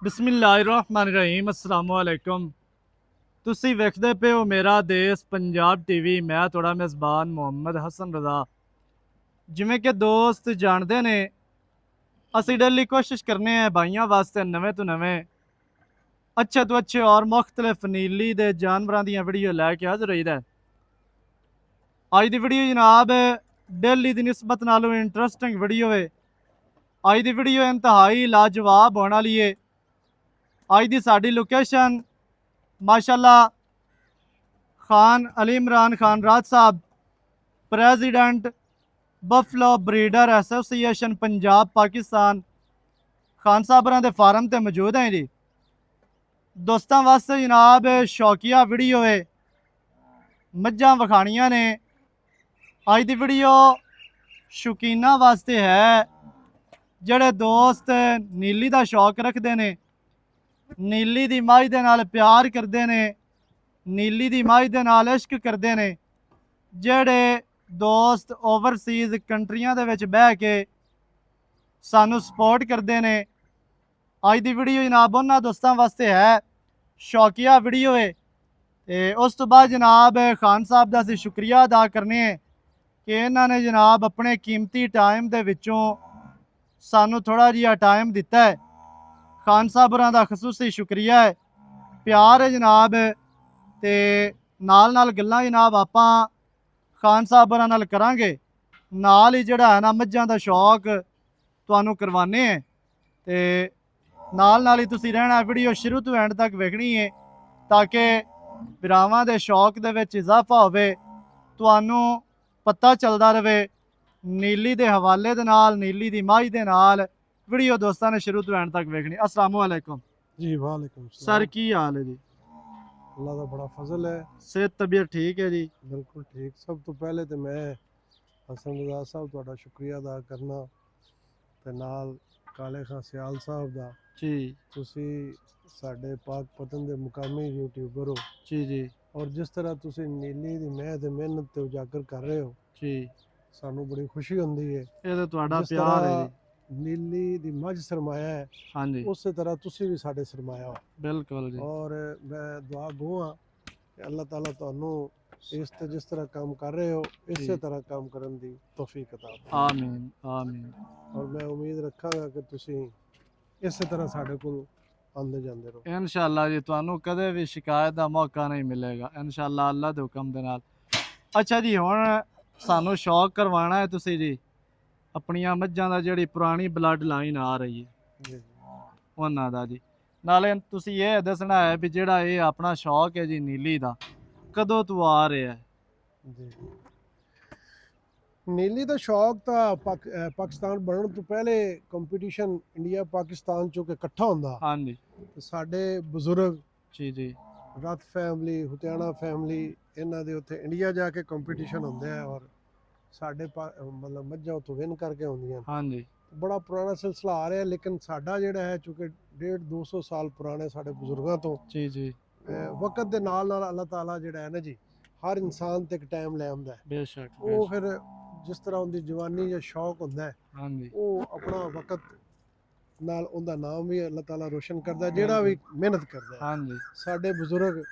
ਬਿਸਮਿਲ੍ਲਾਹਿਰਰਹਿਮਾਨਿਰਰਹੀਮ अस्सलाम वालेकुम। ਤੁਸੀਂ ਵੇਖਦੇ ਪਏ ਹੋ ਮੇਰਾ ਦੇਸ਼ ਪੰਜਾਬ ਟੀਵੀ। ਮੈਂ ਤੁਹਾਡਾ ਮੇਜ਼ਬਾਨ ਮੁਹੰਮਦ ਹਸਨ ਰਜ਼ਾ। ਜਿਵੇਂ ਕਿ ਦੋਸਤ ਜਾਣਦੇ ਨੇ, ਅਸੀਂ ਡੇਲੀ ਕੋਸ਼ਿਸ਼ ਕਰਨੇ ਆ ਭਾਈਆਂ ਵਾਸਤੇ ਨਵੇਂ ਤੋਂ ਨਵੇਂ अच्छे तो अच्छे और मुख्तलिफ नीली दे जानवरों दी वीडियो लैके हाजिर होईदा है। अज दी वीडियो जनाब डेली दी निस्बत नालों इंटरस्टिंग वीडियो है। अज दी वीडियो इंतहाई लाजवाब होने वाली है। अज दी साडी लोकेशन माशाल्लाह खान अली इमरान खान राज साहब, president buffalo breeder association Punjab Pakistan, Khan साहब दे फार्म ते मौजूद हैं जी। दोस्तों वास्ते जनाब शौकिया वीडियो है, मज्जां विखाणियां ने। अज दी वीडियो शौकीना वास्ते है, ਜਿਹੜੇ दोस्त नीली ਦਾ शौक रखते हैं, नीली ਦੀ ਮੱਝ ਦੇ ਨਾਲ ਪਿਆਰ ਕਰਦੇ ਨੇ, नीली ਦੀ ਮੱਝ ਦੇ ਨਾਲ ਇਸ਼ਕ ਕਰਦੇ ਨੇ, ਜਿਹੜੇ ਦੋਸਤ ਓਵਰਸੀਜ਼ ਕੰਟਰੀਆਂ ਦੇ ਵਿੱਚ ਬਹਿ ਕੇ ਸਾਨੂੰ ਸਪੋਰਟ ਕਰਦੇ ਨੇ। ਅੱਜ ਦੀ ਵੀਡੀਓ ਜਨਾਬ ਉਹਨਾਂ ਦੋਸਤਾਂ ਵਾਸਤੇ ਹੈ, ਸ਼ੌਕੀਆ ਵੀਡੀਓ ਹੈ। ਤੇ ਉਸ ਤੋਂ ਬਾਅਦ ਜਨਾਬ ਖਾਨ ਸਾਹਿਬ ਦਾ ਅਸੀਂ ਸ਼ੁਕਰੀਆ ਅਦਾ ਕਰਨੇ ਹੈ ਕਿ ਇਹਨਾਂ ਨੇ ਜਨਾਬ ਆਪਣੇ ਕੀਮਤੀ ਟਾਈਮ ਦੇ ਵਿੱਚੋਂ ਸਾਨੂੰ ਥੋੜ੍ਹਾ ਜਿਹਾ ਟਾਈਮ ਦਿੱਤਾ ਹੈ। ਖਾਨ ਸਾਹਿਬ ਹੋਰਾਂ ਦਾ ਖਸੂਸੀ ਸ਼ੁਕਰੀਆ ਹੈ, ਪਿਆਰ ਹੈ ਜਨਾਬ। ਤੇ ਨਾਲ ਨਾਲ ਗੱਲਾਂ ਜਨਾਬ ਆਪਾਂ ਖਾਨ ਸਾਹਿਬ ਹੋਰਾਂ ਨਾਲ ਕਰਾਂਗੇ, ਨਾਲ ਹੀ ਜਿਹੜਾ ਹੈ ਨਾ ਮੱਝਾਂ ਦਾ ਸ਼ੌਕ ਤੁਹਾਨੂੰ ਕਰਵਾਉਂਦੇ ਹੈ। ਤੇ ਨਾਲ ਨਾਲ ਹੀ ਤੁਸੀਂ ਰਹਿਣਾ, ਵੀਡੀਓ ਸ਼ੁਰੂ ਤੋਂ ਐਂਡ ਤੱਕ ਵੇਖਣੀ ਹੈ ਤਾਂ ਕਿ ਭਰਾਵਾਂ ਦੇ ਸ਼ੌਕ ਦੇ ਵਿੱਚ ਇਜ਼ਾਫਾ ਹੋਵੇ, ਤੁਹਾਨੂੰ ਪਤਾ ਚੱਲਦਾ ਰਹੇ नीली के हवाले दे नाल, नीली दी मझ दे नाल। वीडियो दोस्तों ने शुरू तो एंड तक वेखनी। अस्सलाम वालेकुम जी। वालेकुम सर, की हाल है जी? अल्लाह का बड़ा फजल है, सेहत तबीयत ठीक है जी? बिल्कुल ठीक। सब तो पहले तो मैं हसन रज़ा साहब तुहाडा शुक्रिया अदा करना ते नाल काले खां सियाल साहब दा जी। तुसी साडे पाक पतन दे मुकामी यूट्यूबर हो जी जी। और जिस तरह तुसी नीली दी मैं ते मेहनत ते उजागर कर रहे हो, जी, सानू बड़ी खुशी होंदी है। ये तो तुहाडा जिस प्यार है तरह जी। नीली दी मझ सरमाया है, हाँ जी, उस तरह तुसी भी साडे सरमाया हो। बिल्कुल जी। और मैं दुआ गो हाँ कि अल्लाह ताला तुहानू इस ते जिस तरह काम कर रहे हो इस तरह काम करन दी तौफीक अता फरमाए। आमीन आमीन। और मैं उम्मीद रखांगा कि तुसी इस तरह साडे कोल आंदे जांदे रहो इंशाअल्लाह जी। तुहानू कदे भी शिकायत का मौका नहीं मिलेगा इंशाअल्लाह, अल्लाह के हुक्म दे नाल। अच्छा जी, हुण सानू शौक करवाना है तुसी जी अपनियां मज्जां दा, ਜਿਹੜੀ पुरानी ब्लड लाइन आ रही है जी ਉਹਨਾਂ ਦਾ ਜੀ। ਨਾਲੇ ਤੁਸੀਂ ਇਹ ਦੱਸਣਾ ਹੈ ਵੀ ਜਿਹੜਾ ਇਹ ਆਪਣਾ ਸ਼ੌਕ ਹੈ ਜੀ ਨੀਲੀ ਦਾ, ਕਦੋਂ ਤੋਂ ਆ ਰਿਹਾ ਹੈ? जी। नीली ਦਾ ਸ਼ੌਕ ਤਾਂ ਪਾਕਿਸਤਾਨ ਬਣਨ ਤੋਂ ਪਹਿਲੇ ਕੰਪੀਟੀਸ਼ਨ ਇੰਡੀਆ ਪਾਕਿਸਤਾਨ ਚੋਂ ਕਿ ਇਕੱਠਾ ਹੁੰਦਾ। ਹਾਂਜੀ ਤੇ ਸਾਡੇ ਬਜ਼ੁਰਗ ਜੀ ਜੀ। ਰੱਤ ਫੈਮਿਲੀ, ਹੁਤਿਆਣਾ ਫੈਮਿਲੀ, ਇਹਨਾਂ ਦੇ ਉੱਥੇ ਇੰਡੀਆ ਜਾ ਕੇ ਕੰਪੀਟੀਸ਼ਨ ਹੁੰਦੇ ਆ ਔਰ ਸਾਡੇ ਮਤਲਬ ਮੱਝਾਂ ਉੱਥੋਂ ਵਿਨ ਕਰਕੇ ਆਉਂਦੀਆਂ। ਹਾਂਜੀ, ਬੜਾ ਪੁਰਾਣਾ ਸਿਲਸਿਲਾ ਆ ਰਿਹਾ, ਲੇਕਿਨ ਸਾਡਾ ਜਿਹੜਾ ਹੈ ਚੂँकि 150-200 ਸਾਲ ਪੁਰਾਣੇ ਸਾਡੇ ਬਜ਼ੁਰਗਾਂ ਤੋਂ ਜੀ ਜੀ। ਵਕਤ ਦੇ ਨਾਲ ਨਾਲ ਅੱਲਾਹ ਤਾਲਾ ਜਿਹੜਾ ਹੈ ਨਾ ਜੀ, ਹਰ ਇਨਸਾਨ ਤੇ ਇੱਕ ਟਾਈਮ ਲੈ ਆਉਂਦਾ ਹੈ। ਬੇਸ਼ੱਕ ਉਹ ਫਿਰ ਜਿਸ ਤਰ੍ਹਾਂ ਉਹਦੀ ਜਵਾਨੀ ਜਾਂ ਸ਼ੌਕ ਹੁੰਦਾ ਹੈ, ਹਾਂਜੀ ਉਹ ਆਪਣਾ ਵਕਤ ਨਾਲ ਉਹਦਾ ਨਾਮ ਵੀ ਅੱਲਾਹ ਤਾਲਾ ਰੋਸ਼ਨ ਕਰਦਾ, ਜਿਹੜਾ ਵੀ ਮਿਹਨਤ ਕਰਦਾ ਹੈ। ਹਾਂਜੀ ਸਾਡੇ ਬਜ਼ੁਰਗ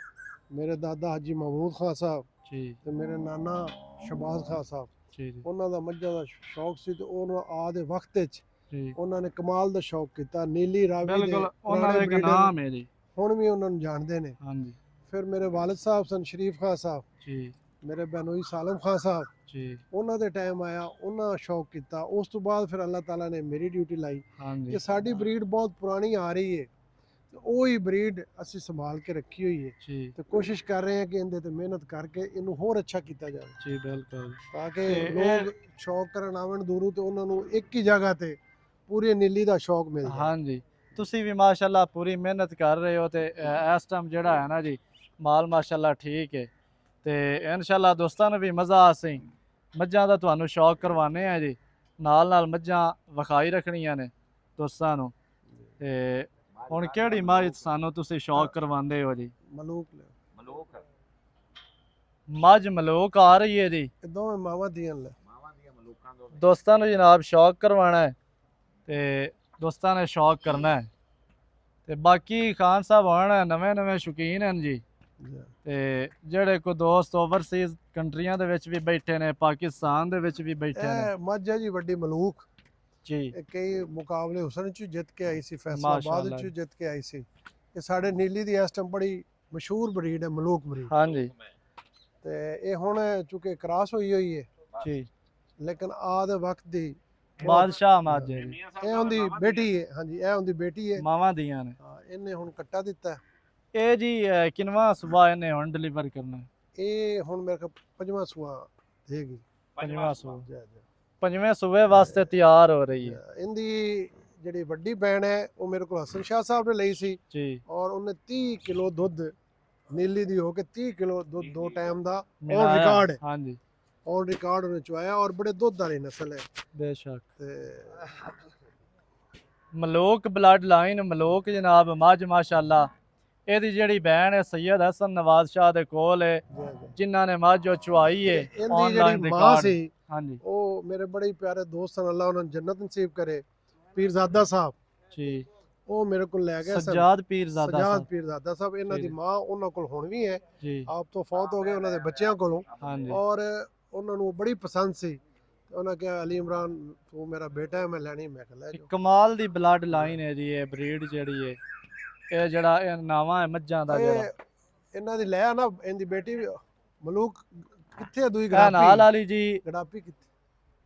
ਮੇਰੇ ਦਾਦਾ ਹਾਜੀ ਮਹਿਮੂਦ ਖਾਨ ਸਾਹਿਬ ਜੀ ਤੇ ਮੇਰੇ ਨਾਨਾ ਸ਼ਬਾਜ਼ ਖਾਨ ਸਾਹਿਬ, ਜੀ ਜੀ ਉਹਨਾਂ ਦਾ ਮੱਝਾਂ ਦਾ ਸ਼ੌਕ ਸੀ ਤੇ ਉਹਨਾਂ ਆ ਦੇ ਵਕਤ ਵਿੱਚ ਜੀ। ਉਹਨਾਂ ਨੇ ਕਮਾਲ ਦਾ ਸ਼ੌਕ ਕੀਤਾ। ਨੀਲੀ ਰਾਵੀ ਦੇ ਬਿਲਕੁਲ, ਉਹਨਾਂ ਦਾ ਇੱਕ breeder ਨਾਮ ਹੈ ਜੀ। ਹੁਣ ਵੀ ਉਹਨਾਂ ਨੂੰ ਜਾਣਦੇ ਨੇ। ਹਾਂਜੀ ਫਿਰ ਮੇਰੇ ਵਾਲਿਦ ਸਾਹਿਬ ਸਨ ਸ਼ਰੀਫ ਖਾਨ ਸਾਹਿਬ, ਜੀ ਮੇਰੇ ਬਨੋਈ ਸਾਲਮ ਖਾਨ ਸਾਹਿਬ, ਜੀ। ਉਹਨਾਂ ਦੇ ਟਾਈਮ ਆਇਆ, ਉਹਨਾਂ ਸ਼ੌਕ ਕੀਤਾ। ਉਸ ਤੋਂ ਬਾਅਦ ਫਿਰ ਅੱਲਾਹ ਤਾਲਾ ਨੇ ਮੇਰੀ ਡਿਊਟੀ ਲਾਈ ਹਾਂਜੀ ਕਿ ਸਾਡੀ ਬਰੀਡ ਬਹੁਤ ਪੁਰਾਣੀ ਆ ਰਹੀ ਹੈ ਤੇ ਉਹ ਹੀ ਬਰੀਡ ਅਸੀਂ ਸੰਭਾਲ ਕੇ ਰੱਖੀ ਹੋਈ ਹੈ ਜੀ ਤੇ ਕੋਸ਼ਿਸ਼ ਕਰ ਰਹੇ ਹਾਂ ਕਿ ਇਹਦੇ ਤੇ ਮਿਹਨਤ ਕਰਕੇ ਇਹਨੂੰ ਹੋਰ ਅੱਛਾ ਕੀਤਾ ਜਾਵੇ ਜੀ। ਬਿਲਕੁਲ। ਤਾਂ ਕਿ ਤੇ ਲੋਕ ਸ਼ੌਕ ਕਰਨ ਆਵਣ ਦੂਰੋਂ ਤੇ ਉਹਨਾਂ ਨੂੰ ਇੱਕ ਹੀ ਜਗ੍ਹਾ ਤੇ ਪੂਰੀ ਨੀਲੀ ਦਾ ਸ਼ੌਕ ਮਿਲ ਜਾਏ। ਹਾਂਜੀ, ਤੁਸੀਂ ਵੀ ਮਾਸ਼ਾਅੱਲਾ ਪੂਰੀ ਮਿਹਨਤ ਕਰ ਰਹੇ ਹੋ ਤੇ ਇਸ ਟਾਈਮ ਜਿਹੜਾ ਹੈ ਨਾ ਜੀ ਮਾਲ ਮਾਸ਼ਾਅੱਲਾ ਠੀਕ ਹੈ। ਤੇ ਇਨਸ਼ਾਅੱਲਾ ਦੋਸਤਾਂ ਨੂੰ ਵੀ ਮਜ਼ਾ ਆਸੇ ਮੱਝਾਂ ਦਾ ਤੁਹਾਨੂੰ ਸ਼ੌਕ ਕਰਵਾਉਂਦੇ ਆ ਜੀ, ਨਾਲ ਨਾਲ ਮੱਝਾਂ ਵਿਖਾਈ ਰੱਖਣੀਆਂ ਨੇ ਦੋਸਤਾਂ ਨੂੰ। ਤੇ ਹੁਣ ਕਿਹੜੀ ਮੱਝ ਸਾਨੂੰ ਤੁਸੀਂ ਸ਼ੌਕ ਕਰਵਾਉਂਦੇ ਹੋ ਜੀ? ਮਲੂਕ ਮੱਝ ਮਲੂਕ ਆ ਰਹੀ ਹੈ ਜੀ, ਇਹ ਦੋਵੇਂ ਮਾਵਾਂ ਦੀਆਂ ਲੈ ਦੋਸਤਾਂ ਨੂੰ ਜਨਾਬ ਸ਼ੌਕ ਕਰਵਾਉਣਾ ਹੈ ਤੇ ਦੋਸਤਾਂ ਨੇ ਸ਼ੌਕ ਕਰਨਾ ਹੈ। ਤੇ ਬਾਕੀ ਖਾਨ ਸਾਹਿਬ ਹੁਣ ਨਵੇਂ ਸ਼ੌਕੀਨ ਹਨ ਜੀ। ਤੇ ਜਿਹੜੇ ਕੋ ਦੋਸਤ ਓਵਰਸੀਜ਼ ਕੰਟਰੀਆਂ ਦੇ ਵਿੱਚ ਵੀ ਬੈਠੇ ਨੇ, ਪਾਕਿਸਤਾਨ ਦੇ ਵਿੱਚ ਵੀ ਬੈਠੇ ਨੇ ਇਹ ਮੱਝ ਹੈ ਜੀ ਵੱਡੀ ਮਲੂਕ। ਜੀ। ਇਹ ਕਈ ਮੁਕਾਬਲੇ ਹੁਸਨ ਚ ਜਿੱਤ ਕੇ ਆਈ ਸੀ, ਫੈਸਲਾਬਾਦ ਮਾਸ਼ਾਅੱਲਾ ਚ ਜਿੱਤ ਕੇ ਆਈ ਸੀ। ਇਹ ਸਾਡੇ ਨੀਲੀ ਦੀ ਇਸ ਟਾਈਮ ਬੜੀ ਮਸ਼ਹੂਰ ਬਰੀਡ ਹੈ, ਮਲੂਕ ਬਰੀਡ। ਹਾਂਜੀ ਤੇ ਇਹ ਹੁਣ ਚੁੱਕੇ ਕ੍ਰਾਸ ਹੋਈ ਹੈ ਜੀ। ਲੇਕਿਨ ਆਦ ਵਕਤ ਦੀ ਬਾਦਸ਼ਾਹ ਮੱਝ ਹੈ ਜੀ, ਇਹ ਉਹਦੀ ਬੇਟੀ ਹੈ। ਹਾਂਜੀ, ਇਹ ਉਹਦੀ ਬੇਟੀ ਹੈ। ਮਾਵਾਂ ਦੀਆਂ ਨੇ। ਹਾਂ, ਇਹਨੇ ਹੁਣ ਕੱਟਾ ਦਿੱਤਾ। ਇਹ ਜੀ ਕਿੰਨਵਾਂ ਸੂਬਾ ਇਹਨੇ ਹੁਣ ਡਿਲੀਵਰ ਕਰਨਾ? ਇਹ ਹੁਣ ਮੇਰੇ ਕੋਲ ਪੰਜਵਾਂ ਸੂਆ ਦੇਗੀ। ਪੰਜਵਾਂ ਸੂਬਾ, ਜੈ ਜੈ। ਪੰਜਵੇਂ ਸੂਬੇ ਵਾਸਤੇ ਤਿਆਰ ਹੋ ਰਹੀ ਹੈ। ਇਹਦੀ ਜਿਹੜੀ ਵੱਡੀ ਭੈਣ ਹੈ ਉਹ ਮੇਰੇ ਕੋਲ ਹਸਨ ਸ਼ਾਹ ਸਾਹਿਬ ਨੇ ਲਈ ਸੀ ਜੀ। ਔਰ ਉਹਨੇ 30 ਕਿਲੋ ਦੁੱਧ ਨੀਲੀ ਦੀ ਹੋ ਕੇ 30 ਕਿਲੋ ਦੁੱਧ 2 ਟਾਈਮ ਦਾ ਮਿਲਾਇਆ। ਰਿਕਾਰਡ ਹੈ। ਹਾਂਜੀ ਔਨ ਰਿਕਾਰਡ ਉਹਨੇ ਚੁਆਇਆ ਔਰ ਬੜੇ ਦੁੱਧ ਵਾਲੀ ਨਸਲ ਹੈ। ਬੇਸ਼ੱਕ। ਤੇ ਮਲੋਕ ਬਲੱਡ ਲਾਈਨ, ਮਲੋਕ ਜਨਾਬ ਮੱਝ ਮਾਸ਼ਾਅੱਲਾ। ਇਹਦੀ ਜਿਹੜੀ ਭੈਣ ਹੈ ਸੈयद ਹਸਨ ਨਵਾਜ਼ ਸ਼ਾਹ ਦੇ ਕੋਲ ਹੈ, ਜਿਨ੍ਹਾਂ ਨੇ ਮੱਝ ਉਹ ਚੁਆਈ ਹੈ। ਇਹਦੀ ਆਨਲਾਈਨ ਜਿਹੜੀ ਮਾਂ ਰਿਕਾਰਡ। ਸੀ ਹਾਂਜੀ ਉਹ ਮੇਰੇ ਬੜੇ ਹੀ ਪਿਆਰੇ ਦੋਸਤ ਹਨ, ਅੱਲਾ ਉਹਨਾਂ ਨੂੰ ਜੰਨਤ ਨਸੀਬ ਕਰੇ, ਪੀਰਜ਼ਾਦਾ ਸਾਹਿਬ। ਜੀ। ਉਹ ਮੇਰੇ ਕੋਲ ਲੈ ਗਏ ਸਨ। ਸੱਜਾਦ ਪੀਰਜ਼ਾਦਾ ਸਜਾਦ ਸਾਹਿਬ। ਪੀਰਜ਼ਾਦਾ ਸਾਹਿਬ। ਇਹਨਾਂ ਦੀ ਮਾਂ ਉਹਨਾਂ ਕੋਲ ਹੁਣ ਵੀ ਹੈ, ਜੀ। ਆਪ ਤੋਂ ਫੌਤ ਹੋ ਗਏ, ਉਹਨਾਂ ਦੇ ਬੱਚਿਆਂ ਕੋਲੋਂ। ਹਾਂਜੀ ਔਰ ਉਹਨਾਂ ਨੂੰ ਬੜੀ ਪਸੰਦ ਸੀ। ਤੇ ਉਹਨਾਂ ਕਿਹਾ ਅਲੀ ਇਮਰਾਨ ਤੂੰ ਮੇਰਾ ਬੇਟਾ ਹੈ, ਮੈਂ ਲੈਣੀ। ਮੈਂ ਕਿਹਾ ਲੈ ਇੱਕ ਜਾਓ। ਕਮਾਲ ਦੀ ਬਲੱਡ ਲਾਈਨ ਹੈ ਜੀ ਇਹ ਬਰੀਡ ਜਿਹੜੀ ਹੈ। ਇਹ ਜਿਹੜਾ ਇਹ ਨਾਵਾਂ ਹੈ ਮੱਝਾਂ ਦਾ ਜਿਹੜਾ ਇਹਨਾਂ ਦੀ ਲੈ ਆ ਨਾ, ਇਹਦੀ ਬੇਟੀ ਮਲੂਕ ਕਿੱਥੇ ਹੈ? ਦੂਈ ਇਹ ਨਾਲ ਗੜਾਪੀ। ਵਾਲੀ ਜੀ, ਗੜਾਪੀ ਕਿੱਥੇ?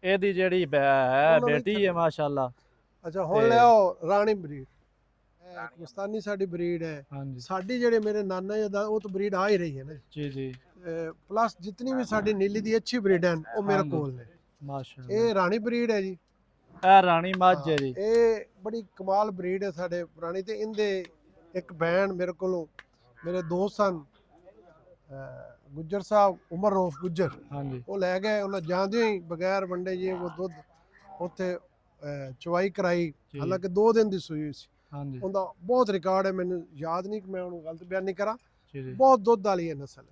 ਇਹਦੀ ਜਿਹੜੀ ਹੈ ਉਹਨਾਂ ਨੂੰ ਬੇਟੀ ਹੈ ਮਾਸ਼ਾਅੱਲਾ। ਅੱਛਾ, ਹੁਣ ਤੇ- ਲੈ ਆਓ ਰਾਣੀ ਬਰੀਡ। ਪਾਕਿਸਤਾਨੀ ਸਾਡੀ ਬਰੀਡ ਹੈ। ਹਾਂਜੀ ਸਾਡੀ ਜਿਹੜੇ ਮੇਰੇ ਨਾਨਾ ਜੀ ਦਾ ਉਹ ਤਾਂ ਬਰੀਡ ਆ ਹੀ ਰਹੀ ਹੈ ਨਾ। ਜੀ ਜੀ ਪਲੱਸ ਜਿਤਨੀ ਵੀ ਸਾਡੀ ਨੀਲੀ ਦੀ ਅੱਛੀ ਬਰੀਡ ਹਨ ਉਹ ਮੇਰੇ ਹਾਂਜੀ। ਕੋਲ ਨੇ। ਮਾਸ਼ਾਅੱਲਾ। ਇਹ ਰਾਣੀ ਬਰੀਡ ਹੈ ਜੀ। ਇਹ ਰਾਣੀ ਮੱਝ ਹੈ ਜੀ। ਇਹ ਬੜੀ ਕਮਾਲ ਬਰੀਡ ਹੈ ਸਾਡੇ ਪੁਰਾਣੀ। ਤੇ ਇਹਦੇ ਇੱਕ ਭੈਣ ਮੇਰੇ ਕੋਲੋਂ, ਮੇਰੇ ਦੋਸਤ ਸਨ ਗੁੱਜਰ ਸਾਹਿਬ, ਉਮਰ ਰੋਫ ਗੁੱਜਰ, ਹਾਂਜੀ ਉਹ ਲੈ ਗਏ। ਉਹਨਾਂ ਜਾਂਦੇ ਹੀ ਬਗੈਰ ਵੰਡੇ ਜੇ ਉਹ ਦੁੱਧ ਉੱਥੇ ਚਵਾਈ ਕਰਾਈ। ਜੀ। ਹਾਲਾਂਕਿ 2 ਦਿਨ ਦੀ ਸੂਈ ਹੋਈ ਸੀ। ਹਾਂਜੀ ਉਹਦਾ ਬਹੁਤ ਰਿਕਾਰਡ ਹੈ, ਮੈਨੂੰ ਯਾਦ ਨਹੀਂ ਕਿ ਮੈਂ ਉਹਨੂੰ ਗਲਤ ਬਿਆਨ ਨਹੀਂ ਕਰਾਂ। ਜੀ ਜੀ। ਬਹੁਤ ਦੁੱਧ ਵਾਲੀ ਹੈ ਨਸਲ।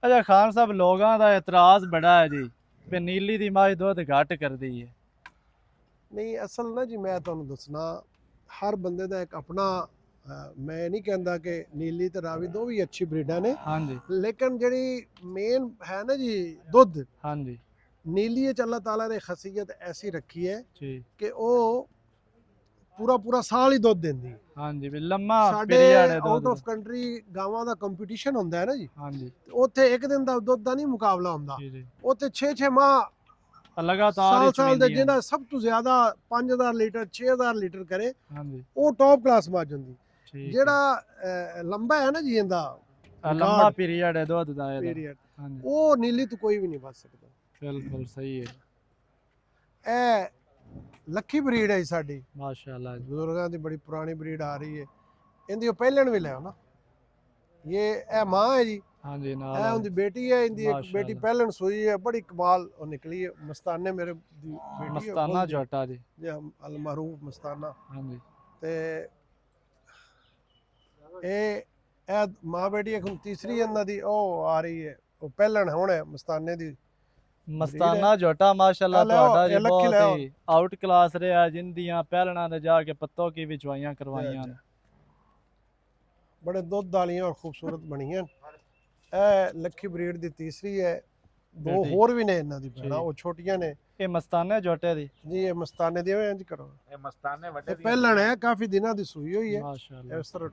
ਅੱਛਾ ਖਾਨ ਸਾਹਿਬ, ਲੋਕਾਂ ਦਾ ਇਤਰਾਜ਼ ਬੜਾ ਹੈ ਜੀ ਵੀ ਨੀਲੀ ਦੀ ਮੱਝ ਦੁੱਧ ਘੱਟ ਕਰਦੀ ਹੈ। ਨਹੀਂ, ਅਸਲ ਨਾ ਜੀ ਮੈਂ ਤੁਹਾਨੂੰ ਦੱਸਣਾ, ਹਰ ਬੰਦੇ ਦਾ ਇੱਕ ਆਪਣਾ ਮੈਂ ਨਹੀਂ ਕਹਿੰਦਾ ਕਿ ਨੀਲੀ ਤੇ ਰਾਵੀ ਦੋ ਵੀ ਅੱਛੀ ਬਰੀਡਾਂ ਨੇ, ਹਾਂਜੀ ਲੇਕਿਨ ਜਿਹੜੀ ਮੇਨ ਹੈ ਨਾ ਜੀ ਦੁੱਧ, ਹਾਂਜੀ ਨੀਲੀ ਵਿੱਚ ਅੱਲਾਹ ਤਾਲਾ ਨੇ ਖਸੀਅਤ ਐਸੀ ਰੱਖੀ ਹੈ ਜੀ। ਕਿ ਉਹ ਪੂਰਾ ਸਾਲ ਹੀ ਦੁੱਧ ਦਿੰਦੀ। ਹਾਂਜੀ ਵੀ ਲੰਮਾ ਸਾਡੇ ਪੀਰੀਅਡ ਹੈ ਆਊਟ ਦੁੱਧ ਆਫ ਕੰਟਰੀ ਗਾਵਾਂ ਦਾ ਕੰਪੀਟੀਸ਼ਨ ਹੁੰਦਾ ਹੈ ਨਾ ਜੀ, ਹਾਂਜੀ ਤੇ ਉੱਥੇ ਇੱਕ ਦਿਨ ਦਾ ਦੁੱਧ ਦਾ ਨਹੀਂ ਮੁਕਾਬਲਾ ਹੁੰਦਾ। ਜੀ ਜੀ। ਉੱਥੇ 6 ਮਾਹ ਲਗਾਤਾਰ ਹੀ ਸਾਲ ਦੇ ਚੁਣੀਆਂ। ਜਿਹਨਾਂ ਸਭ ਤੋਂ ਜ਼ਿਆਦਾ 5000 ਲੀਟਰ 6000 ਲੀਟਰ ਕਰੇ, ਹਾਂਜੀ ਉਹ ਟੌਪ ਕਲਾਸ ਮੱਝ ਹੁੰਦੀ। ਠੀਕ ਹੈ। ਜਿਹੜਾ ਲੰਬਾ ਹੈ ਨਾ ਜੀ ਇਹਦਾ ਲੰਮਾ ਪੀਰੀਅਡ ਹੈ ਦੁੱਧ ਦਾ ਇਹਦਾ। ਪੀਰੀਅਡ, ਹਾਂਜੀ ਉਹ ਨੀਲੀ ਤੋਂ ਕੋਈ ਵੀ ਨਹੀਂ ਬਚ ਸਕਦਾ। ਬਿਲਕੁਲ ਸਹੀ ਹੈ। ਇਹ ਲੱਖੀ ਬਰੀਡ ਹੈ ਜੀ ਸਾਡੀ, ਮਾਸ਼ਾਅੱਲਾ ਜੀ। ਬਜ਼ੁਰਗਾਂ ਦੀ ਬੜੀ ਪੁਰਾਣੀ ਬਰੀਡ ਆ ਰਹੀ ਹੈ। ਇਹਦੀ ਉਹ ਪਹਿਲਣ ਵੀ ਲਿਆਓ ਨਾ। ਇਹ ਮਾਂ ਹੈ ਜੀ, ਹਾਂਜੀ ਇਹ ਨਾਲ ਉਹਦੀ ਬੇਟੀ ਹੈ। ਇਹਦੀ ਇੱਕ ਬੇਟੀ ਮਾਸ਼ਾਅੱਲਾ। ਪਹਿਲਣ ਸੂਈ ਹੈ, ਬੜੀ ਕਮਾਲ ਉਹ ਨਿਕਲੀ ਹੈ। ਮਸਤਾਨੇ ਮੇਰੇ ਦੀ ਬੇਟੀ ਹੈ, ਮਸਤਾਨਾ ਝੋਟਾ ਜੀ। ਅਲ ਮਾਰੂਫ ਮਸਤਾਨਾ। ਹਾਂਜੀ ਤੇ ਇਹ ਮਾਂ ਬੇਟੀ ਇੱਕ ਹੁਣ ਤੀਸਰੀ ਇਹਨਾਂ ਦੀ ਉਹ ਆ ਰਹੀ ਹੈ, ਉਹ ਪਹਿਲਣ ਹੁਣ ਹੈ ਮਸਤਾਨੇ ਦੀ। ਮਸਤਾਨਾ ਝੋਟਾ ਮਾਸ਼ਾਅੱਲਾ ਇਹ ਲਿਆਓ, ਤੁਹਾਡਾ ਜੀ ਇਹ ਲੱਖੀ ਬਹੁਤ ਲਿਆਓ। ਹੀ ਆਊਟ ਕਲਾਸ ਰਿਹਾ, ਜਿੰਦੀਆਂ ਪਹਿਲਣਾ ਦੇ ਜਾ ਕੇ ਪੱਤੋਂ ਕੀ ਵਿਚਵਾਈਆਂ ਕਰਵਾਈਆਂ ਨੇ। ਬੜੇ ਦੁੱਧ ਵਾਲੀਆਂ ਔਰ ਖੂਬਸੂਰਤ ਬਣੀਆਂ। ਇਹ ਲੱਖੀ ਬਰੀਡ ਦੀ ਤੀਸਰੀ ਹੈ। 2 ਬੇਟੀ। ਹੋਰ ਵੀ ਨੇ ਇਹਨਾਂ ਦੀ ਭੈਣਾਂ, ਜੀ। ਉਹ ਛੋਟੀਆਂ ਨੇ ਇਹ ਮਸਤਾਨੇ ਝੋਟੇ ਦੀ ਜੀ। ਇਹ ਮਸਤਾਨੇ ਦੀ ਇੰਜ ਕਰੋ, ਇਹ ਮਸਤਾਨੇ ਵੱਡੇ ਇਹ ਪਹਿਲਣ ਹੈ, ਕਾਫੀ ਦਿਨਾਂ ਦੀ ਸੂਈ ਹੋਈ ਹੈ। ਮਾਸ਼ਾਅੱਲਾ। ਇਸ ਤਰ੍ਹਾਂ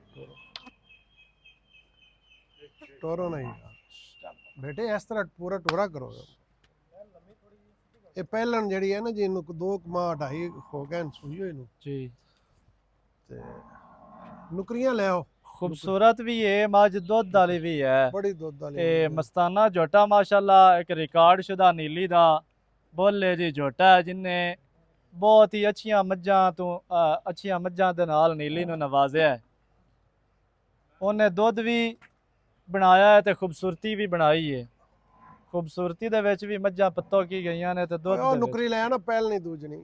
ਟੋਰੋ ਨਹੀਂ ਬੇਟੇ, ਇਸ ਤਰ੍ਹਾਂ ਪੂਰਾ ਟੋਰਾ ਕਰੋ। ਇਹ ਪਹਿਲਣ ਜਿਹੜੀ ਹੈ ਨਾ ਜੀ, ਇਹਨੂੰ 2 ਮਾਹ 2.5 ਹੋ ਗਏ ਸੂਈ ਹੋਈ ਨੂੰ। ਜੀ ਤੇ ਨੁਕਰੀਆਂ ਲੈ ਆਓ, ਖੂਬਸੂਰਤ ਵੀ ਹੈ ਮੱਝ, ਦੁੱਧ ਵਾਲੀ ਵੀ ਹੈ। ਬੜੀ ਦੁੱਧ ਵਾਲੀ ਇਹ ਮਸਤਾਨਾ ਝੋਟਾ ਮਾਸ਼ਾਅੱਲਾ ਇੱਕ ਰਿਕਾਰਡ ਸ਼ੁਦਾ ਨੀਲੀ ਦਾ ਬੋਲੇ ਜੀ ਝੋਟਾ ਹੈ, ਜਿਨੇ ਬਹੁਤ ਹੀ ਅੱਛੀਆਂ ਮੱਝਾਂ ਦੇ ਨਾਲ ਨੀਲੀ ਨੂੰ ਨਵਾਜ਼ਿਆ ਹੈ। ਉਹਨੇ ਦੁੱਧ ਵੀ ਬਣਾਇਆ ਹੈ ਤੇ ਖੂਬਸੂਰਤੀ ਵੀ ਬਣਾਈ ਹੈ। ਖੂਬਸੂਰਤੀ ਦੇ ਵਿੱਚ ਵੀ ਮੱਝਾਂ ਪੱਤੋਂ ਕੀ ਗਈਆਂ ਨੇ ਤੇ ਦੁੱਧ ਉਹ ਦੇ ਵਿੱਚ। ਨੁਕਰੀ ਲੈ ਆ ਨਾ, ਪਹਿਲ ਨਹੀਂ ਦੂਜਣੀ।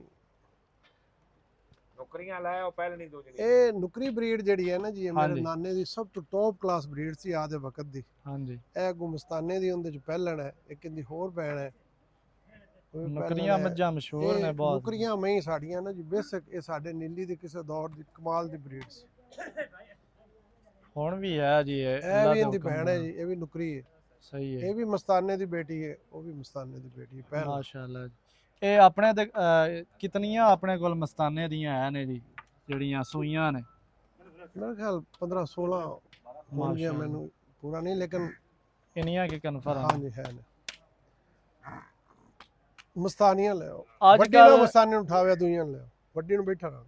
ਨੌਕਰੀਆਂ ਲਾਇਆ ਉਹ ਪਹਿਲ ਨਹੀਂ ਦੂਜਣੀ। ਇਹ ਨੁਕਰੀ ਬਰੀਡ ਜਿਹੜੀ ਹੈ ਨਾ ਜੀ, ਇਹ ਮੇਰੇ ਹਾਂਜੀ। ਨਾਨੇ ਦੀ ਸਭ ਤੋਂ ਟੌਪ ਕਲਾਸ ਬਰੀਡ ਸੀ ਆਦੇ ਵਕਤ ਦੀ। ਹਾਂਜੀ ਇਹ ਗੁਮਸਤਾਨੇ ਦੀ, ਉਹਦੇ ਚ ਪਹਿਲਣ ਹੈ, ਇੱਕ ਇਹਦੀ ਹੋਰ ਭੈਣ ਹੈ। ਉਹ ਵੀ ਪਹਿਲਣ ਨੁਕਰੀਆਂ ਹੈ। ਮੱਝਾਂ ਮਸ਼ਹੂਰ ਨੇ ਇਹ ਬਹੁਤ। ਨੁਕਰੀਆਂ ਮੈਂ ਸਾਡੀਆਂ ਨਾ ਜੀ, ਬੇਸ਼ੱਕ ਇਹ ਸਾਡੇ ਨੀਲੀ ਦੇ ਕਿਸੇ ਦੌਰ ਦੀ ਕਮਾਲ ਦੀ ਬਰੀਡ ਸੀ। ਹੁਣ ਵੀ ਹੈ ਜੀ ਇਹ ਇਹ ਅੱਲਾ ਵੀ ਦੇ ਇਹਦੀ ਹੁਕਮ ਭੈਣ ਹੈ ਨਾਲ। ਜੀ, ਇਹ ਵੀ ਨੁਕਰੀ ਹੈ। ਸਹੀ ਹੈ ਇਹ ਵੀ ਮਸਤਾਨੇ ਦੀ ਬੇਟੀ ਹੈ, ਉਹ ਵੀ ਮਸਤਾਨੇ ਦੀ ਬੇਟੀ ਹੈ ਪਹਿਲ। ਮਾਸ਼ਾਅੱਲਾ। ਇਹ ਆਪਣੇ ਤੇ ਕਿਤਨੀਆਂ ਆਪਣੇ ਕੋਲ ਮਸਤਾਨੇ ਦੀਆਂ ਹੈ ਨੇ ਜੀ ਜਿਹੜੀਆਂ ਸੂਈਆਂ ਨੇ? ਮੇਰੇ ਖਿਆਲ 15 16 ਹੋਣਗੀਆਂ, ਮਾਸ਼ਾਅੱਲਾ। ਮੈਨੂੰ ਪੂਰਾ ਨਹੀਂ ਲੇਕਿਨ ਇੰਨੀਆਂ ਕਿ ਕਨਫਰਮ? ਹਾਂਜੀ ਹੈ ਨੇ। ਮਸਤਾਨੀਆਂ ਲਿਆਓ, ਅੱਜ ਵੱਡੀ ਨਾ ਕੱਲ੍ਹ- ਮਸਤਾਨੀ ਨੂੰ ਉਠਾਵੇ, ਦੂਈਆਂ ਨੂੰ ਲਿਆਓ, ਵੱਡੀ ਨੂੰ ਬੈਠਾ ਰਹਿਣ।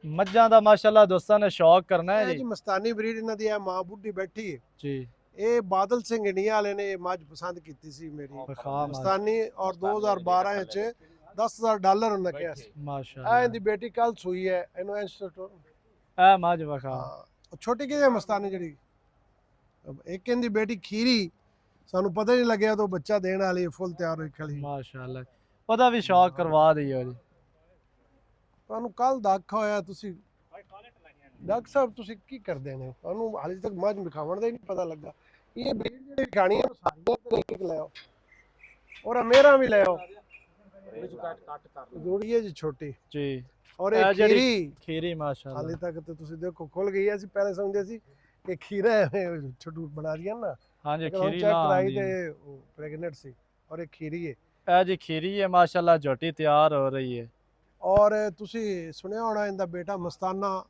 ਮੱਝਾਂ ਦਾ ਮਾਸ਼ਾਅੱਲਾ ਦੋਸਤਾਂ ਨੇ ਸ਼ੌਕ ਕਰਨਾ ਹੈ ਇਹ ਜੀ ਜੀ। ਮਸਤਾਨੀ ਬਰੀਡ ਇਹਨਾਂ ਦੀ ਹੈ, ਮਾਂ ਬੁੱਢੀ ਬੈਠੀ ਹੈ। ਜੀ ਇਹ ਬਾਦਲ ਸਿੰਘ ਇੰਡੀਆ ਵਾਲੇ ਨੇ ਇਹ ਮੱਝ ਪਸੰਦ ਕੀਤੀ ਸੀ ਮੇਰੀ ਵਿਖਾ ਮਸਤਾਨੀ, ਔਰ 2012 ਵਿੱਚ $10,000 ਉਹਨਾਂ ਕਿਹਾ ਸੀ। ਮਾਸ਼ਾਅੱਲਾ। ਇਹਦੀ ਬੇਟੀ ਕੱਲ ਸੂਈ ਹੈ, ਇਹਨੂੰ ਇੰਸਟੀਟਿਊਟ। ਇਹ ਮੱਝ ਵਿਖਾ। ਹਾਂ, ਉਹ ਛੋਟੀ ਕਿਹਦੀ ਹੈ ਮਸਤਾਨੀ ਜਿਹੜੀ? ਇੱਕ ਇਹਦੀ ਬੇਟੀ ਖੀਰੀ, ਸਾਨੂੰ ਪਤਾ ਹੀ ਨਹੀਂ ਲੱਗਿਆ ਤਾਂ ਬੱਚਾ ਦੇਣ ਵਾਲੀ ਫੁੱਲ ਤਿਆਰ ਹੋਈ ਖੜੀ। ਮਾਸ਼ਾਅੱਲਾ, ਉਹਦਾ ਵੀ ਸ਼ੌਕ ਕਰਵਾ ਦਈਓ ਜੀ। ਤੁਹਾਨੂੰ ਕੱਲ ਦਾ ਆਖਿਆ ਹੋਇਆ, ਤੁਸੀਂ ਡਾਕਟਰ ਸਾਹਿਬ ਤੁਸੀਂ ਕੀ ਕਰਦੇ ਨੇ? ਤੁਹਾਨੂੰ ਹਾਲੇ ਤੱਕ ਮੱਝ ਵਿਖਾਉਣ ਦਾ ਹੀ ਨਹੀਂ ਪਤਾ ਲੱਗਾ। ਇਹ ਬਰੀਡ ਜਿਹੜੀ ਖਾਣੀ ਹੈ ਸਾਰੀਆਂ ਤੇ ਇੱਕ ਇੱਕ ਲਿਆਓ, ਔਰ ਮੇਰਾ ਵੀ ਲਿਆਓ। ਜੋੜੀ ਹੈ ਜੀ ਛੋਟੀ ਜੀ ਔਰ ਇਹ ਇਹ ਜਿਹੜੀ ਖੀਰੀ ਖੀਰੀ ਮਾਸ਼ਾਅੱਲਾ। ਹਾਲੇ ਤੱਕ ਤੇ ਤੁਸੀਂ ਦੇਖੋ ਖੁੱਲ ਗਈ ਹੈ। ਅਸੀਂ ਪਹਿਲੇ ਸਮਝਦੇ ਸੀ ਕਿ ਖੀਰਾ ਐਵੇਂ ਛੋਟੂ ਬਣਾ ਰਹੀਆਂ ਨਾ, ਹਾਂਜੀ ਲੇਕਿਨ ਹੁਣ ਖੀਰੀ ਚੈੱਕ ਨਾ ਕਰਾਈ ਜੀ। ਤੇ ਉਹ ਪ੍ਰੈਗਨੈਂਟ ਸੀ, ਔਰ ਇਹ ਖੀਰੀ ਹੈ। ਇਹ ਜੀ ਖੀਰੀ ਹੈ ਮਾਸ਼ਾਅੱਲਾ, ਝੋਟੀ ਤਿਆਰ ਹੋ ਰਹੀ ਹੈ। ਔਰ ਤੁਸੀਂ ਸੁਣਿਆ ਹੋਣਾ ਇਹਦਾ ਬੇਟਾ ਮਸਤਾਨਾ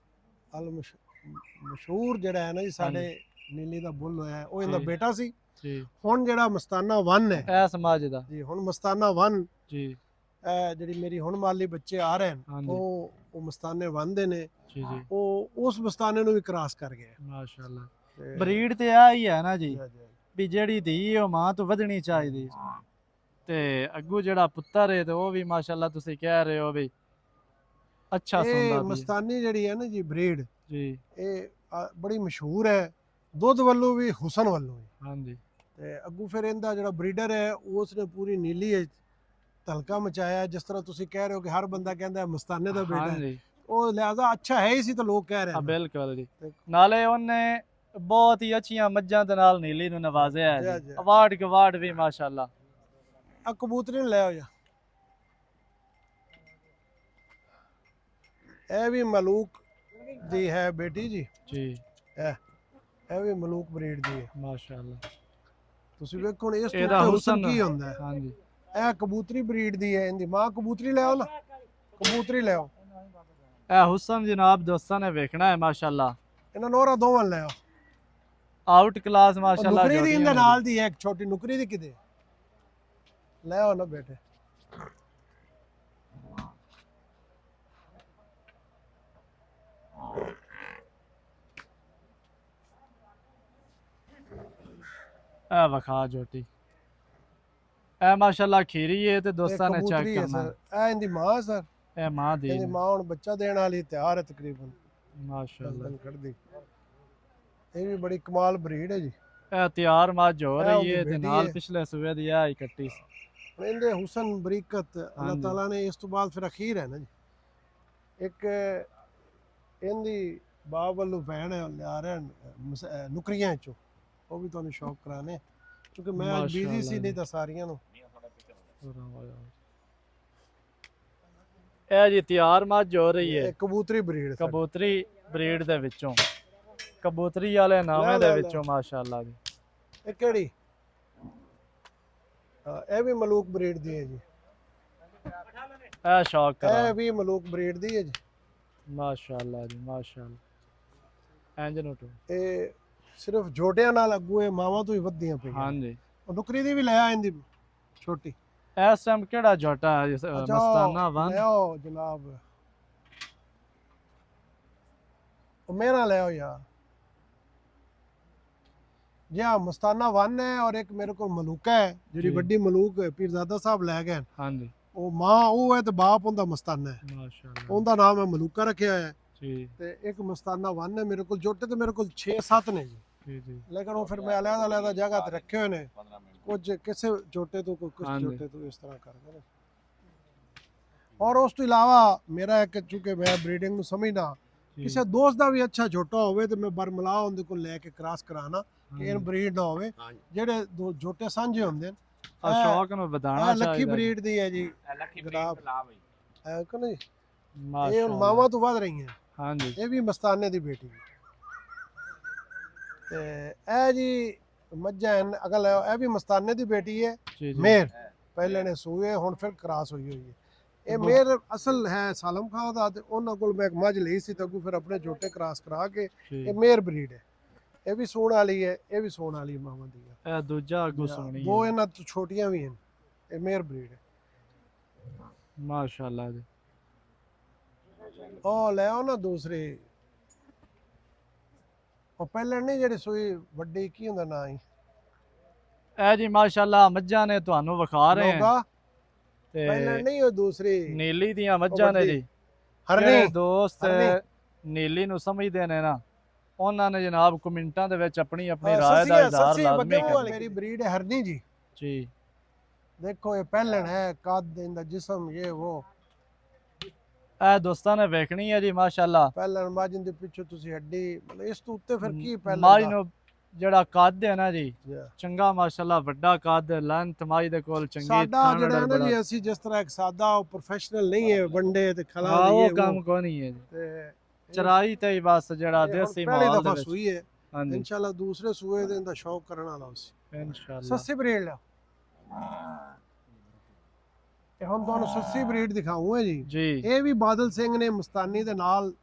ਅਲ ਮਸ਼ਹੂਰ ਜਿਹੜਾ ਹੈ ਨਾ ਜੀ, ਸਾਡੇ ਨੀਲੀ ਦਾ ਬੁੱਲ ਹੋਇਆ ਹੈ, ਉਹ ਇਹਦਾ ਜੀ। ਬੇਟਾ ਸੀ। ਜੀ ਹੁਣ ਜਿਹੜਾ ਮਸਤਾਨਾ 1 ਹੈ ਇਹ ਸਮਾਜ ਦਾ। ਜੀ, ਹੁਣ ਮਸਤਾਨਾ 1 ਜੀ ਜਿਹੜੀ ਮੇਰੀ ਹੁਣ ਮਾਲੀ ਬੱਚੇ ਆ ਰਹੇ ਨੇ, ਹਾਂਜੀ। ਉਹ ਮਸਤਾਨੇ 1 ਦੇ ਨੇ। ਜੀ ਜੀ ਉਹ ਉਸ ਮਸਤਾਨੇ ਨੂੰ ਵੀ ਕ੍ਰਾਸ ਕਰ ਗਿਆ। ਮਾਸ਼ਾਅੱਲਾ। ਤੇ ਬਰੀਡ ਤੇ ਆ ਹੀ ਹੈ ਨਾ ਜੀ, ਜੀ, ਜੀ। ਵੀ ਜਿਹੜੀ ਧੀ ਉਹ ਮਾਂ ਤੋਂ ਵਧਣੀ ਚਾਹੀਦੀ ਤੇ ਅੱਗੂ ਜਿਹੜਾ ਪੁੱਤਰ ਹੈ ਤੇ ਉਹ ਵੀ ਮਾਸ਼ਾਅੱਲਾ ਤੁਸੀਂ ਕਹਿ ਰਹੇ ਹੋ ਵੀ ਅੱਛਾ ਇਹ ਸੁਣਦਾ ਵੀ ਹੈ। ਮਸਤਾਨੀ ਜਿਹੜੀ ਹੈ ਨਾ ਜੀ ਬਰੀਡ, ਜੀ ਇਹ ਬੜੀ ਮਸ਼ਹੂਰ ਹੈ, ਦੁੱਧ ਵੱਲੋਂ ਵੀ ਹੁਸਨ ਵੱਲੋਂ ਵੀ। ਹਾਂਜੀ ਤੇ ਅੱਗੂ ਫਿਰ ਇਹਦਾ ਜਿਹੜਾ ਬਰੀਡਰ ਹੈ ਉਸ ਨੇ ਪੂਰੀ ਨੀਲੀ ਵਿੱਚ ਤਲਕਾ ਮਚਾਇਆ। ਜਿਸ ਤਰ੍ਹਾਂ ਤੁਸੀਂ ਕਹਿ ਰਹੇ ਹੋ ਕਿ ਹਰ ਬੰਦਾ ਕਹਿੰਦਾ ਮਸਤਾਨੇ ਦਾ ਬੇਟਾ ਹੈ, ਹਾਂਜੀ ਉਹ ਲਿਹਾਜ਼ਾ ਅੱਛਾ ਹੈ ਹੀ ਸੀ ਤਾਂ ਲੋਕ ਕਹਿ ਰਹੇ ਨੇ। ਬਿਲਕੁਲ ਜੀ। ਤੇ- ਨਾਲੇ ਉਹਨੇ ਬਹੁਤ ਹੀ ਅੱਛੀਆਂ ਮੱਝਾਂ ਦੇ ਨਾਲ ਨੀਲੀ ਨੂੰ ਨਵਾਜ਼ਿਆ ਹੈ ਜੀ, ਜੀ। ਜੀ। ਅਵਾਰਡ ਗਵਾਰਡ ਵੀ ਮਾਸ਼ਾਅੱਲਾ। ਆ ਕਬੂਤਰੀ ਨੂੰ ਲੈ ਆਓ ਜਾ। ਇਹ ਵੀ ਮਲੂਕ ਦੀ ਹੈ ਬੇਟੀ ਜੀ, ਜੀ ਇਹ ਵੀ ਮਲੂਕ ਬਰੀਡ ਦੀ ਹੈ। ਮਾਸ਼ਾਅੱਲਾ। ਤੁਸੀਂ ਵੇਖੋ ਹੁਣ ਇਸ ਤੋਂ ਇਹਦਾ ਉੱਤੇ ਹੁਸਨ ਹੁਸਨ ਕੀ ਹੁੰਦਾ ਹੈ। ਹਾਂਜੀ ਇਹ ਕਬੂਤਰੀ ਬਰੀਡ ਦੀ ਹੈ, ਇਹਦੀ ਮਾਂ ਕਬੂਤਰੀ ਲੈ ਆਓ ਨਾ, ਕਬੂਤਰੀ ਲੈ ਆਓ। ਇਹ ਹੁਸਨ ਜਨਾਬ ਦੋਸਤਾਂ ਨੇ ਵੇਖਣਾ ਹੈ ਮਾਸ਼ਾਅੱਲਾ। ਇਹਨਾਂ ਨੋਰਾ ਦੋਵਾਂ ਲੈ ਆਓ। ਆਊਟ ਕਲਾਸ ਉਹ ਮਾਸ਼ਾਅੱਲਾ। ਨੁਕਰੀ ਦੀ ਜੋੜੀਆਂ ਇਹਦੇ ਨੇ ਨਾਲ ਦੀ ਹੈ, ਇੱਕ ਛੋਟੀ ਨੁਕਰੀ ਦੀ ਕਿਤੇ ਲੈ ਆਓ ਨਾ ਬੇਟੇ। ਇਹ ਵਿਖਾ ਜੋਟੀ। ਇਹ ਮਾਸ਼ਾਅੱਲਾ ਖੀਰੀ ਹੈ ਤੇ ਇਹ ਦੋਸਤਾਂ ਨੇ ਚੈੱਕ ਕਬੂਤਰੀ ਹੈ ਕਰਨਾ ਸਰ, ਇਹ ਇਹਦੀ ਮਾਂ ਸਰ। ਇਹ ਮਾਂ ਦੀ ਇਹਦੀ ਮਾਂ ਹੁਣ ਬੱਚਾ ਦੇਣ ਵਾਲੀ ਤਿਆਰ ਹੈ ਤਕਰੀਬਨ 10 ਮਾਸ਼ਾਅੱਲਾ। ਦਿਨ ਕੱਢਦੀ। ਇਹ ਵੀ ਬੜੀ ਕਮਾਲ ਬਰੀਡ ਹੈ ਜੀ। ਇਹ ਤਿਆਰ ਮੱਝ ਹੋ ਇਹ ਰਹੀ ਉਹਦੀ ਹੈ ਤੇ ਬੇਟੀ ਨਾਲ ਹੈ। ਪਿਛਲੇ ਸੂਬੇ ਦੀ ਆ ਇਕੱਠੀ ਸੀ। ਹੁਣ ਇਹਦੇ ਹੁਸਨ ਬਰੀਕਤ ਅੱਲਾਹ ਹਾਂਜੀ। ਤਾਲਾ ਨੇ ਇਸ ਤੋਂ ਬਾਅਦ ਫਿਰ ਅਖੀਰ ਹੈ ਨਾ ਜੀ, ਇੱਕ ਇਹਦੀ ਬਾਪ ਵੱਲੋਂ ਭੈਣ ਹੈ, ਲਿਆ ਰਹੇ ਨੁਕਰੀਆਂ ਚੋਂ, ਉਹ ਵੀ ਤੁਹਾਨੂੰ ਸ਼ੌਕ ਕਰਾਣੇ ਕਿਉਂਕਿ ਮੈਂ ਬਿਜ਼ੀ ਮਾਸ਼ਾਅੱਲਾ ਸੀ, ਨਹੀਂ ਤਾਂ ਸਾਰੀਆਂ ਨੂੰ। ਇਹ ਜੀ ਤਿਆਰ ਮੱਝ ਹੋ ਰਹੀ ਹੈ ਇਹ ਕਬੂਤਰੀ ਬਰੀਡ ਕਬੂਤਰੀ ਬਰੀਡ ਦੇ ਵਿੱਚੋਂ, ਕਬੂਤਰੀ ਵਾਲੇ ਨਾਵੇਂ ਦੇ ਲੈ। ਵਿੱਚੋਂ ਮਾਸ਼ਾਅੱਲਾ ਜੀ। ਇਹ ਕਿਹੜੀ? ਇਹ ਵੀ ਮਲੂਕ ਬਰੀਡ ਦੀ ਹੈ ਜੀ। ਇਹ ਸ਼ੌਕ ਕਰਾ ਇਹ ਵੀ ਮਲੂਕ ਬਰੀਡ ਦੀ ਹੈ ਜੀ। ਮਾਸ਼ਾਅੱਲਾ ਜੀ ਮਾਸ਼ਾਅੱਲਾ। ਇੰਜ ਨੂੰ ਇਹ ਸਿਰਫ ਜੋਟਿਆਂ ਨਾਲ ਅੱਗੂ ਇਹ ਮਾਵਾਂ ਤੋਂ ਹੀ ਵੱਧਦੀਆਂ ਪਈਆਂ। ਹਾਂਜੀ। ਉਹ ਨੁਕਰੀ ਦੀ ਵੀ ਲੈ ਆ ਇਹਦੀ ਛੋਟੀ। ਇਸ ਟਾਈਮ ਕਿਹੜਾ ਜੋਟਾ ਹੈ ਮਸਤਾਨਾ ਲੈ 1? ਆਓ ਜਨਾਬ, ਉਹ ਮੇਰਾ ਲੈ ਆਓ ਯਾਰ। ਜੀ ਹਾਂ, ਮਸਤਾਨਾ 1 ਹੈ ਔਰ ਇੱਕ ਮੇਰੇ ਕੋਲ ਮਲੂਕਾ ਹੈ, ਜਿਹੜੀ ਜੀ। ਵੱਡੀ ਮਲੂਕ ਪੀਰਜ਼ਾਦਾ ਸਾਹਿਬ ਲੈ ਗਏ। ਹਾਂਜੀ ਉਹ ਮਾਂ ਉਹ ਹੈ ਤੇ ਬਾਪ ਉਹਦਾ ਮਸਤਾਨਾ ਹੈ, ਮਾਸ਼ਾਅੱਲਾ ਉਹਦਾ ਨਾਮ ਹੈ ਮਲੂਕਾ ਰੱਖਿਆ ਹੋਇਆ ਹੈ। ਜੀ ਤੇ ਇੱਕ ਮਸਤਾਨਾ 1 ਹੈ ਮੇਰੇ ਕੋਲ। ਜੋਟੇ ਤੇ ਮੇਰੇ ਕੋਲ 6-7 ਨੇ ਜੀ, ਜੀ ਜੀ ਲੇਕਿਨ ਉਹ ਫਿਰ ਮੈਂ ਅਲੱਗ-ਅਲੱਗ ਜਗ੍ਹਾ ਤੇ ਰੱਖੇ ਹੋਏ ਨੇ, ਕੁਝ ਕਿਸੇ ਜੋਟੇ ਤੋਂ ਕੁਝ ਹਾਂਜੀ। ਜੋਟੇ ਤੋਂ, ਇਸ ਤਰ੍ਹਾਂ ਕਰਕੇ ਨਾ। ਔਰ ਉਸ ਤੋਂ ਇਲਾਵਾ ਮੇਰਾ ਇੱਕ, ਚੂੰਕਿ ਮੈਂ ਬਰੀਡਿੰਗ ਨੂੰ ਸਮਝਦਾ, ਜੀ। ਕਿਸੇ ਦੋਸਤ ਦਾ ਵੀ ਅੱਛਾ ਛੋਟਾ ਹੋਵੇ ਤੇ ਮੈਂ ਬਰਮਲਾ ਉਹਦੇ ਕੋਲ ਲੈ ਕੇ ਕ੍ਰਾਸ ਕਰਾਣਾ ਕਿ ਇਹ ਬਰੀਡ ਨਾ ਹੋਵੇ, ਜਿਹੜੇ ਦੋ ਛੋਟੇ ਸਾਂਝੇ ਹੁੰਦੇ ਨੇ। ਆ ਸ਼ੌਕ ਨੂੰ ਵਧਾਉਣਾ ਇਹ ਲੱਖੀ ਚਾਹੀਦਾ ਜੀ। ਬਰੀਡ ਦੀ ਹੈ ਜੀ ਲੱਖੀ ਜਨਾਬ। ਬਰੀਡ ਲਾ ਬਈ। ਇਹ ਕੋ ਨਹੀਂ, ਇਹ ਹੁਣ ਮਾਸ਼ਾਅੱਲਾ ਮਾਵਾਂ ਤੋਂ ਵੱਧ ਰਹੀਆਂ। ਹਾਂਜੀ ਇਹ ਵੀ ਮਸਤਾਨੇ ਦੀ ਬੇਟੀ ਹੈ। ਤੇ ਇਹ ਜੀ ਮੱਝਾਂ ਹਨ, ਅਗਲ ਇਹ ਵੀ ਮਸਤਾਨੇ ਦੀ ਬੇਟੀ ਹੈ। ਜੀ ਮੇਰ ਪਹਿਲੇ ਨੇ ਸੂਏ, ਹੁਣ ਫਿਰ ਕ੍ਰਾਸ ਹੋਈ ਹੋਈ ਹੈ। ਇਹ ਮੇਰ ਅਸਲ ਹੈ ਸਾਲਮ ਖਾਂ ਦਾ, ਤੇ ਉਹਨਾਂ ਕੋਲ ਮੈਂ ਇੱਕ ਮੱਝ ਲਈ ਸੀ ਤਾਂ ਫਿਰ ਆਪਣੇ ਛੋਟੇ ਕ੍ਰਾਸ ਕਰਾ ਕੇ ਜੀ। ਇਹ ਮੇਰ ਬਰੀਡ ਹੈ। ਇਹ ਵੀ ਸੂਣ ਵਾਲੀ ਹੈ, ਇਹ ਵੀ ਸੂਣ ਵਾਲੀ ਮਾਵਾਂ ਦੀ ਹੈ। ਇਹ ਦੂਜਾ ਅੱਗੋਂ ਸੋਹਣੀ ਦੋ ਹੈ ਇਹਨਾਂ ਤੋਂ ਛੋਟੀਆਂ ਵੀ ਹਨ। ਇਹ ਮੇਰ ਬਰੀਡ ਹੈ। ਮਾਸ਼ਾਅੱਲਾ ਜੀ। ਉਹ ਲੈ ਆਓ ਨਾ ਦੂਸਰੀ, ਉਹ ਪਹਿਲੇ ਨਹੀਂ ਜਿਹੜੀ ਸੂਈ ਵੱਡੀ, ਕੀ ਹੁੰਦਾ ਨਾਂ ਹੀ ਇਹ ਜੀ ਮਾਸ਼ਾਅੱਲਾ ਮੱਝਾਂ ਨੇ ਤੁਹਾਨੂੰ ਵਿਖਾ ਰਹੇ ਲੋਗਾ, ਹਾਂ ਤੇ ਪਹਿਲੇ ਨਹੀਂ ਉਹ ਦੂਸਰੀ ਨੀਲੀ ਦੀਆਂ ਮੱਝਾਂ ਨੇ ਜੀ। ਜਿਹੜੇ ਹਰਨੀ। ਦੋਸਤ ਹਰਨੀ। ਨੀਲੀ ਨੂੰ ਸਮਝਦੇ ਨੇ ਨਾ, ਉਹਨਾਂ ਨੇ ਜਨਾਬ ਕਮੈਂਟਾਂ ਦੇ ਵਿੱਚ ਆਪਣੀ ਆਪਣੀ ਹਾਂ, ਰਾਏ ਦਾ ਇਜ਼ਹਾਰ ਸੱਸੀ ਲਾਜ਼ਮੀ ਬੱਗੇ ਕਰਨਾ। ਮੇਰੀ ਬਰੀਡ ਹੈ ਹਰਨੀ ਜੀ। ਜੀ ਦੇਖੋ ਇਹ ਪਹਿਲਣ ਹੈ, ਕੱਦ ਇਹਦਾ ਜਿਸਮ ਇਹ ਉਹ ਇਹ ਦੋਸਤਾਂ ਨੇ ਵੇਖਣੀ ਹੈ ਜੀ ਮਾਸ਼ਾਅੱਲਾ। ਪਹਿਲਣ ਮਾਜਨ ਦੇ ਪਿੱਛੇ ਤੁਸੀਂ ਹੱਡੀ, ਮਤਲਬ ਇਸ ਤੋਂ ਉੱਤੇ ਫਿਰ ਕੀ ਪਹਿਲਣ ਮਾਈ ਦਾ? ਨੂੰ ਜਿਹੜਾ ਕੱਦ ਹੈ ਨਾ ਜੀ, Yeah. ਚੰਗਾ ਮਾਸ਼ਾਅੱਲਾ ਵੱਡਾ ਕੱਦ, ਲੈਂਥ ਮਾਈ ਦੇ ਕੋਲ ਚੰਗੀ, ਸਾਡਾ ਥਣ ਜਿਹੜਾ ਹੈ ਨਾ ਬੜਾ। ਜੀ, ਅਸੀਂ ਜਿਸ ਤਰ੍ਹਾਂ ਇੱਕ ਸਾਦਾ ਪ੍ਰੋਫੈਸ਼ਨਲ ਨਹੀਂ ਹੈ, ਵੰਡੇ ਤੇ ਖਲਾ ਹਾਂ ਲਈਏ ਉਹ ਕੰਮ ਕੋਈ ਨਹੀਂ ਹੈ ਜੀ, ਤੇ ਚਰਾਈ ਤੇ ਹੀ ਬਸ ਜਿਹੜਾ ਇਹ ਹੁਣ ਦੇਸੀ ਪਹਿਲੀ ਮਾਹੌਲ ਦੇ ਦਫਾ ਵਿੱਚ। ਸੂਈ ਹੈ। ਹਾਂਜੀ ਇਨਸ਼ਾਅੱਲਾ ਦੂਸਰੇ ਸੂਏ ਦੇ ਦਾ ਸ਼ੌਕ ਕਰਨ ਵਾਲਾ ਉਸੇ ਇਨਸ਼ਾਅੱਲਾ। ਸੱਸੀ ਬਰੀਡ ਲਿਆ। ਇਹ ਹੁਣ ਤੁਹਾਨੂੰ ਸੱਸੀ ਬਰੀਡ ਦਿਖਾਉਂਗਾ ਜੀ। ਜੀ ਇਹ ਵੀ ਬਾਦਲ ਸਿੰਘ ਨੇ ਮਸਤਾਨੀ ਦੇ ਨਾਲ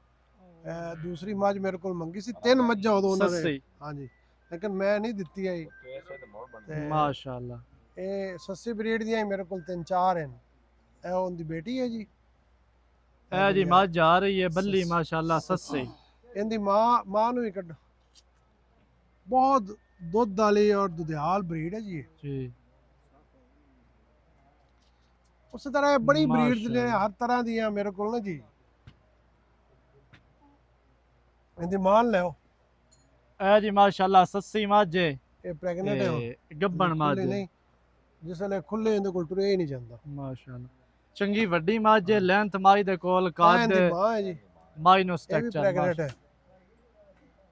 ਦੂਸਰੀ ਮੱਝ ਮੇਰੇ ਕੋਲ ਮੰਗੀ ਸੀ। 3 ਮੱਝਾਂ ਉਦੋਂ ਉਹਨਾਂ ਨੇ, ਸੱਸੀ ਹਾਂਜੀ, ਲੇਕਿਨ ਮੈਂ ਨਹੀਂ ਦਿੱਤੀ ਆਈ। ਤੇ ਮਾਸ਼ਾਅੱਲਾ। ਇਹ ਸੱਸੀ ਬਰੀਡ ਦੀਆਂ ਹੀ ਮੇਰੇ ਕੋਲ 3-4 ਹਨ। ਇਹ ਉਹਦੀ ਬੇਟੀ ਹੈ ਜੀ। ਇਹ ਜੀ ਮੱਝ ਆ ਰਹੀ ਹੈ ਬੱਲੀ ਮਾਸ਼ਾਅੱਲਾ ਸੱਸੀ। ਇਹਦੀ ਮਾਂ ਨੂੰ ਵੀ ਕੱਢੋ। ਬਹੁਤ ਦੁੱਧ ਵਾਲੀ ਔਰ ਦੁਧਿਆਲ ਬਰੀਡ ਹੈ ਜੀ ਇਹ। ਜੀ ਉਸੇ ਤਰ੍ਹਾਂ ਇਹ ਬੜੀ ਬਰੀਡ ਨੇ ਮਾਸ਼ਾਅੱਲਾ। ਹਰ ਤਰ੍ਹਾਂ ਦੀਆਂ ਮੇਰੇ ਕੋਲ ਨਾ ਜੀ। ਇਹਦੀ ਮਾਂ ਲਿਓ। ਇਹ ਜੀ ਮਾਸ਼ਾਅੱਲਾ ਸੱਸੀ ਮੱਝ ਹੈ ਇਹ ਪ੍ਰੈਗਨੈਂਟ ਹੈ ਹੁਣ। ਤੇ ਗੱਭਣ ਮੱਝ ਖੁੱਲੇ ਹੈ। ਨਹੀਂ, ਜਿਸ ਵੇਲੇ ਖੁੱਲੇ ਇਹਦੇ ਕੋਲ ਟੁਰਿਆ ਹੀ ਨਹੀਂ ਜਾਂਦਾ। ਮਾਸ਼ਾਅੱਲਾ ਚੰਗੀ ਵੱਡੀ ਮੱਝ ਹੈ, ਲੈਂਥ ਮਾਈ ਦੇ ਕੋਲ ਇਹ ਕੱਦ, ਇਹਦੀ ਮਾਂ ਹੈ ਜੀ। ਮਾਈ ਨੂੰ ਇਹ ਵੀ ਸਟਰਕਚਰ। ਪ੍ਰੈਗਨੈਂਟ ਹੈ।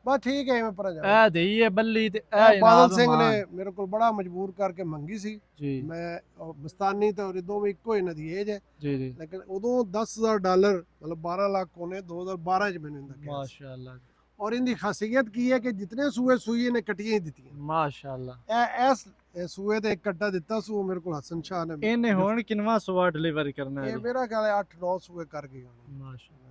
ਬਸ ਠੀਕ ਹੈ, ਮੈਂ ਪਰ ਜਾ। ਇਹ ਦੇਈ ਹੈ ਬੱਲੀ ਤੇ ਇਹ ਬਾਦਲ ਜਨਾਬ ਸਿੰਘ ਮਾਂ। ਨੇ ਮੇਰੇ ਕੋਲ ਬੜਾ ਮਜਬੂਰ ਕਰਕੇ ਮੰਗੀ ਸੀ। ਜੀ ਮੈਂ ਮਸਤਾਨੀ ਤੇ ਔਰ ਦੋਵੇਂ ਇੱਕੋ ਇਹਨਾਂ ਦੀ ਏਜ ਹੈ, ਜੀ ਜੀ ਲੇਕਿਨ ਉਦੋਂ $10,000 ਮਤਲਬ 12 ਲੱਖ ਉਹਨੇ 2012 ਚ ਮੈਨੂੰ ਇਹਦਾ ਕਿਹਾ ਸੀ। ਮਾਸ਼ਾਅੱਲਾ ਔਰ ਇਹਦੀ ਖਾਸੀਅਤ ਕੀ ਹੈ ਕਿ ਜਿਤਨੇ ਸੂਏ ਸੂਈ ਇਹਨੇ ਕੱਟੀਆਂ ਹੀ ਦਿੱਤੀਆਂ। ਮਾਸ਼ਾਅੱਲਾ। ਇਹ ਸੂਏ ਤੇ ਇੱਕ ਕੱਟਾ ਦਿੱਤਾ ਸੂ ਮੇਰੇ ਕੋਲ ਹਸਨ ਸ਼ਾਹ ਨੇ। ਇਹਨੇ ਹੁਣ ਕਿੰਨਵਾਂ ਸੂਆ ਡਿਲੀਵਰ ਕਰਨਾ ਹੈ ਇਹ ਜੀ? ਮੇਰਾ ਖਿਆਲ ਹੈ 8-9 ਸੂਏ ਕਰ ਗਈ ਉਹਨੇ। ਮਾਸ਼ਾਅੱਲਾ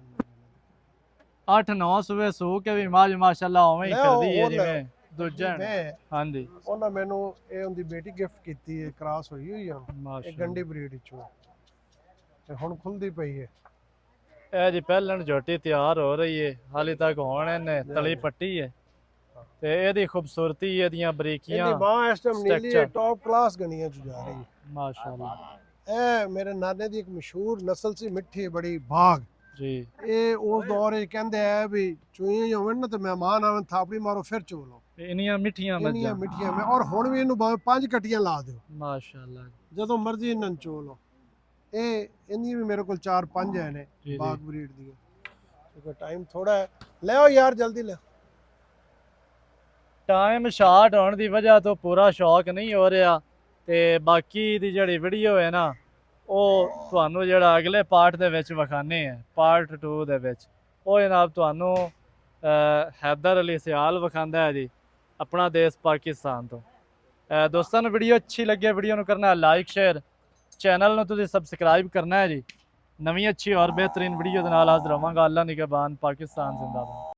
8-9 ਸੂਏ ਸੂ ਕੇ ਵੀ ਮੱਝ ਮਾਸ਼ਾਅੱਲਾ ਉਵੇਂ ਹੀ ਲੈ ਕਰਦੀ ਹੈ ਉਹ ਲੈ। ਜਿਵੇਂ ਦੂਜਾ ਨੇ। ਮੈਂ ਹਾਂਜੀ ਉਹਨਾਂ ਮੈਨੂੰ ਇਹ ਉਹਦੀ ਬੇਟੀ ਗਿਫਟ ਕੀਤੀ ਹੈ, ਕ੍ਰਾਸ ਹੋਈ ਹੋਈ ਆ। ਇਹ ਮਾਸ਼ਾਅੱਲਾ। ਗੰਡੀ ਬਰੀਡ ਵਿੱਚੋਂ ਤੇ ਹੁਣ ਖੁੱਲਦੀ ਪਈ ਹੈ। ਇਹ ਜੀ ਪਹਿਲਣ ਝੋਟੀ ਤਿਆਰ ਹੋ ਰਹੀ ਹੈ, ਹਾਲੇ ਤੱਕ ਹੁਣ ਇਹਨੇ ਤਲੀ ਪੱਟੀ ਹੈ ਤੇ ਇਹਦੀ ਖੂਬਸੂਰਤੀ ਇਹਦੀਆਂ ਬਰੀਕੀਆਂ ਇਹਦੀ ਮਾਂ ਇਸ ਟਾਈਮ ਨੀਲੀ structure। ਟੌਪ ਕਲਾਸ ਗਣੀਆਂ ਚ ਜਾ ਰਹੀ ਹੈ। ਮਾਸ਼ਾਅੱਲਾ। ਇਹ ਮੇਰੇ ਨਾਨੇ ਦੀ ਇੱਕ ਮਸ਼ਹੂਰ ਨਸਲ ਸੀ, ਮਿੱਠੀ ਬੜੀ ਬਾਗ। ਜੀ ਇਹ ਉਸ ਦੌਰ ਵਿੱਚ ਕਹਿੰਦੇ ਆ ਵੀ ਚੂਹੀਆਂ ਹੋਣ ਨਾ ਤੇ ਮਹਿਮਾਨ ਆਵਣ ਥਾਪੜੀ ਮਾਰੋ ਫਿਰ ਚੋ ਲਓ। ਇੰਨੀਆਂ ਮਿੱਠੀਆਂ ਇੰਨੀਆਂ ਮੱਝਾਂ। ਮਿੱਠੀਆਂ ਮੈਂ, ਔਰ ਹੁਣ ਵੀ ਇਹਨੂੰ ਭਾਵੇਂ 5 ਕਟੀਆਂ ਲਾ ਦਿਓ, ਮਾਸ਼ਾਅੱਲਾ ਜਦੋਂ ਮਰਜ਼ੀ ਇਹਨਾਂ ਨੂੰ ਚੋ ਲਓ। ਇਹ ਇੰਨੀ ਵੀ ਮੇਰੇ ਕੋਲ 4-5 ਹੈ ਨੇ ਜੀ ਜੀ। ਬਾਗ ਬਰੀਡ ਦੀਆਂ। ਕਿਉਂਕਿ ਟਾਈਮ ਥੋੜਾ ਹੈ, ਲੈ ਆਓ ਯਾਰ ਜਲਦੀ ਲੈ। ਟਾਈਮ ਸ਼ਾਰਟ ਹੋਣ ਦੀ ਵਜ੍ਹਾ ਤੋਂ ਪੂਰਾ ਸ਼ੌਕ ਨਹੀਂ ਹੋ ਰਿਹਾ ਤੇ ਬਾਕੀ ਦੀ ਜਿਹੜੀ ਵੀਡੀਓ ਹੈ ਨਾ ਉਹ ਤੁਹਾਨੂੰ ਜਿਹੜਾ ਅਗਲੇ ਪਾਰਟ ਦੇ ਵਿੱਚ ਵਿਖਾਣੇ ਹੈ, ਪਾਰਟ 2 ਦੇ ਵਿੱਚ। ਉਹ ਜਨਾਬ ਤੁਹਾਨੂੰ ਹੈਦਰ ਅਲੀ ਸਿਆਲ ਵਿਖਾਉਂਦਾ ਹੈ ਜੀ, ਆਪਣਾ ਦੇਸ਼ ਪਾਕਿਸਤਾਨ ਤੋਂ। ਦੋਸਤਾਂ ਨੂੰ ਵੀਡੀਓ ਅੱਛੀ ਲੱਗੇ ਵੀਡੀਓ ਨੂੰ ਕਰਨਾ ਹੈ ਲਾਈਕ ਸ਼ੇਅਰ, ਚੈਨਲ ਨੂੰ ਤੁਸੀਂ ਸਬਸਕ੍ਰਾਈਬ ਕਰਨਾ ਹੈ ਜੀ। ਨਵੀਂ ਅੱਛੀ ਔਰ ਬਿਹਤਰੀਨ ਵੀਡੀਓ ਦੇ ਨਾਲ ਹਾਜ਼ਰ ਹੋਵਾਂਗਾ। ਅੱਲਾ ਨਿਗਹਬਾਨ, ਪਾਕਿਸਤਾਨ ਜ਼ਿੰਦਾਬਾਦ।